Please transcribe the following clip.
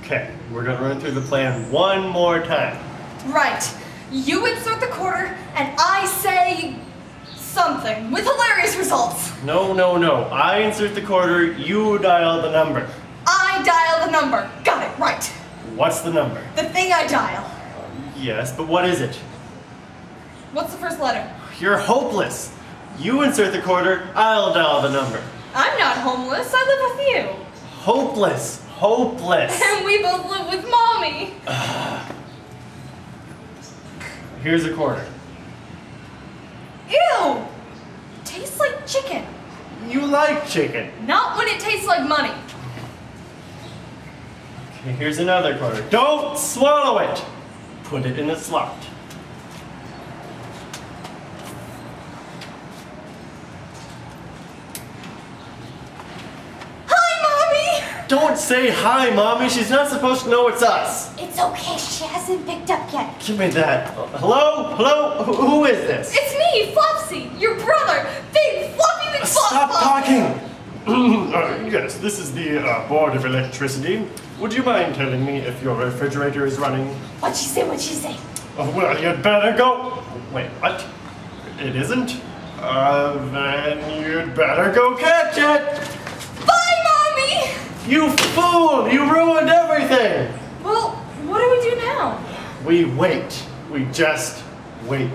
Okay, we're gonna run through the plan one more time. Right. You insert the quarter, and I say something with hilarious results. No. I insert the quarter, you dial the number. I dial the number. Got it, right. What's the number? The thing I dial. Yes, but what is it? What's the first letter? You're hopeless. You insert the quarter, I'll dial the number. I'm not homeless. I live with you. Hopeless. And we both live with Mommy. Here's a quarter. Ew! Tastes like chicken. You like chicken. Not when it tastes like money. Okay, here's another quarter. Don't swallow it. Put it in a slot. Don't say hi, Mommy. She's not supposed to know it's us. It's okay. She hasn't picked up yet. Give me that. Hello? Who is this? It's me, Flopsy, your brother. Big, floppy, big flop. Stop talking. Yes, this is the Board of Electricity. Would you mind telling me if your refrigerator is running? What'd she say? Oh, well, you'd better go. Wait, what? It isn't? Then you'd better go catch it. Bye, Mommy. You fool! You ruined everything! Well, what do we do now? We wait. We just wait.